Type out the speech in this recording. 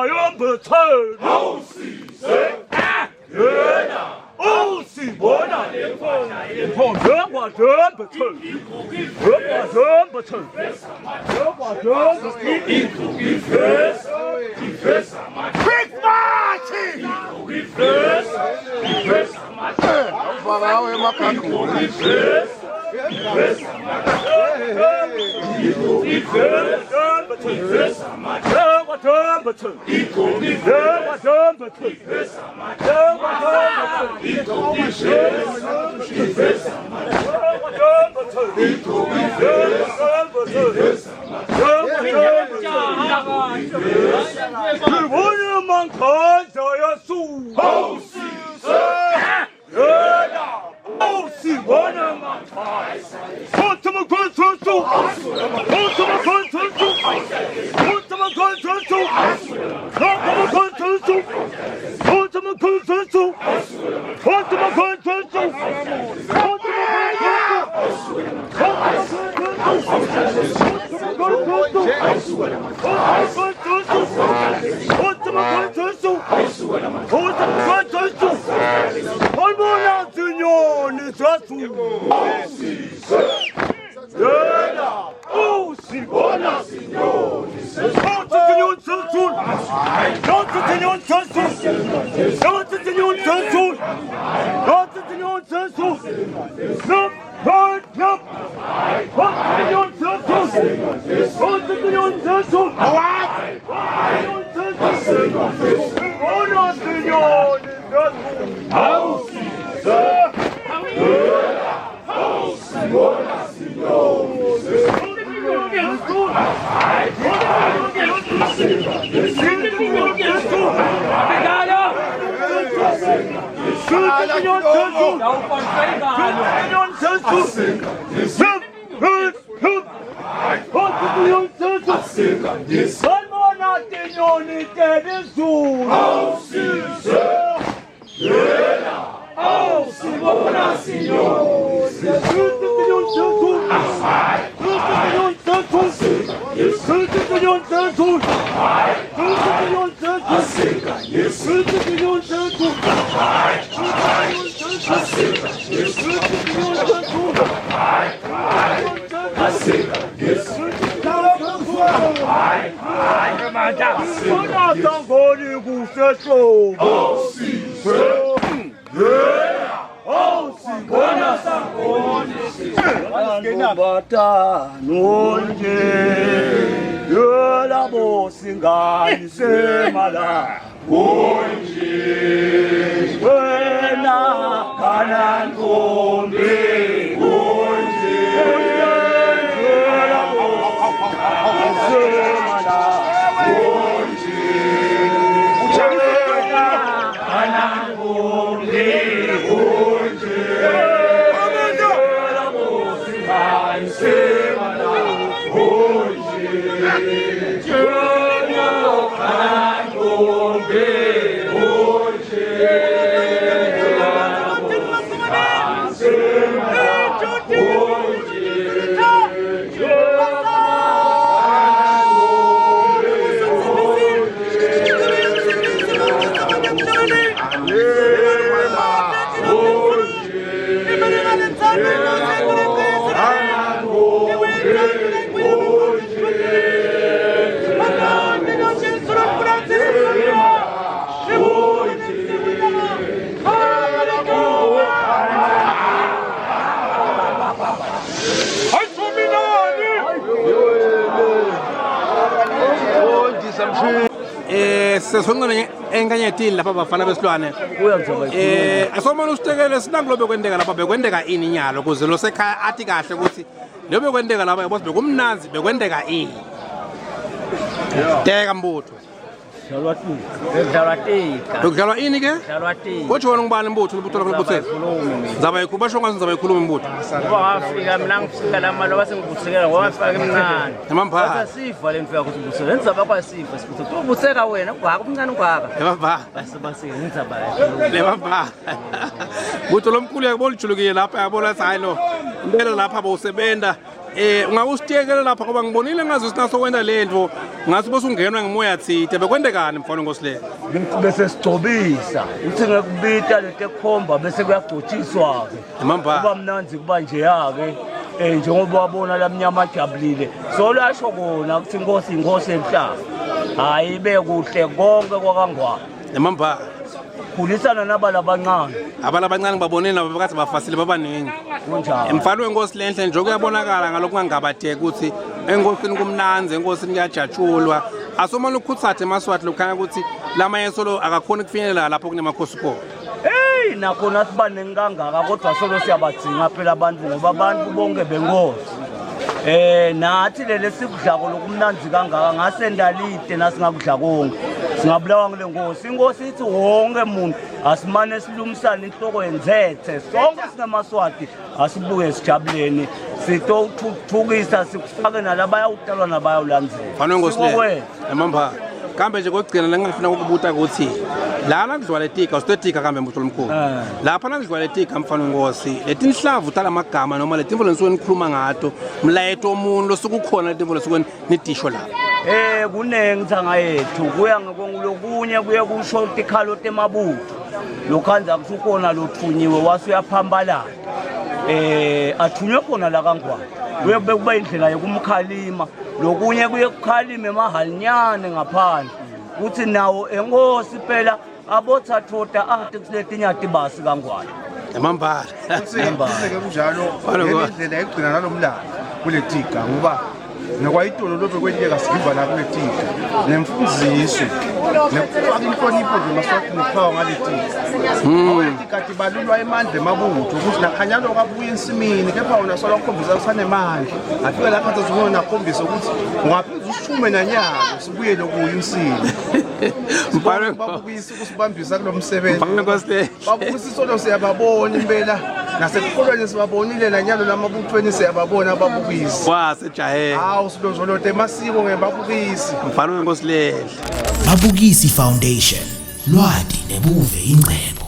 有不成，好事热闹，好事我那连放热话真不成，热话真不成，热话真不成。Quick marching! Man kan säga så. Sesongona enganyethini lapha bafana besilwane asomona usitekele sinangu lobe kwendeka lapha bekwendeka ini nyalo ukuze lo sekhaya athi kahle ukuthi lobe kwendeka lapha yabo bekumnanzi bekwendeka ini teka mbutho Dlalwa ini ke? Kotsho wona ngibani mbutho ubutho lakho libuthele? Nzaba yikhuluma basho ngazi nzaba yikhuluma mbutho. Ngoba ngafika mina ngifika la mali wasengibuthekela ngoba ngifaka emncane. Emambha. Basifa le mfika ukuthi ubuthele. Nzaba kwasifa sibuthe. Ubutheka wena ugwaka umncane ugwaka. Emambha. Basibasike nzaba. Emambha. Butho lomkhulu yakubona ijulukile lapha yabona hayi lo. Impela lapha bowusebenta ungakusitiyekela lapha ngoba ngibonile ngazo sinasokwenza lento ngathi bose ungenwa ngemoya thide bekwendekani mfana Nkosilelo bese sigcobisa uthi ngekubita lento ekhomba bese kuyagcotshiswa-ke emamba kuba mnanzi kuba njeya-ke njengoba wabona lamnyama ajabulile so lasho kona kuthi inkosi emhlaba hhayi ibe kuhle konke kwakangwane emamba khulisana nabala abancane abancane ngibabonile nabo bekathi bafasile babaningi kunjalo mfana wenkosi lenhle nje kuyabonakala ngalokhu kangabathe ukuthi enkosini kumnanzi enkosini kuyajatshulwa asomana ukukhuthathe emaswati lokukhanya ukuthi lamayesolo akakhoni kufinyelela lapho kunemakhosi khona nakhona sibaningi kangaka kodwa solo siyabadzinga phela abantu ngoba abantu bonke benkosi nathi lele sikudlako lokumnanzi kangaka ngasendalide nasingakudla konke singabulawa ngile nkosi inkosi ithi wonke umuntu asimane silungisane inhloko yenzethe sonke singamaswati asibuke sijabuleni sitothuthukisa sikufake nalabaya udalwa nabayawulandzela mfana wenkosi emamba kambe nje kokugcina lengifuna ukubuta ukuthi lana kudliwa letika usitetika kambe mbutholo mkhulu lapha nakudliwa letika mfana wenkosi letinhlavu talamagama noma letimvo lenisuke nikhuluma ngato mlayeto womuntu losuke ukhona letimvo lesuke nidisho lapha kunengi thanga yethu kuya lokunye kuye kusho tikhalo temabutho lokhanza kuthi ukhona lothunyiwe wasuyaphambalala athunywe khona la kangwane kuye kuba indlela yokumkhalima lokunye kuye kukhalima emahalinyane ngaphandle kuthi nawo enkosi phela abothathoda athi kusiletinyati basi kangwane emambala useke kunjalo ngendlela egcina nalomlando kuletika ngoba nokwayitolo lobe kwenteka siviva la kuletika nemfundiso nekufaka inhlonipho nje maswathi nokuphawa ngaletika letika tibalulwa emandla emabutho ukuthi nakhanyalo kabuya ensimini kepha wona solo ukhombisa kusanemandla afike lapha azokubona nakhombisa ukuthi ungaphezulu usithume nanyalo sibuyele kuyo insini mbalo babukisa ukusibambisa kulomsebenzi mfana Nkosi babukisa solo siyababona impela nasekukolweni sibabonile nanyalo lamabuthweni siyababona babukisi wasejahe hawu silozolote emasiko ngebabukisi mfana Nkosi lehle Babukisi Foundation lwadi nebuve ingcebo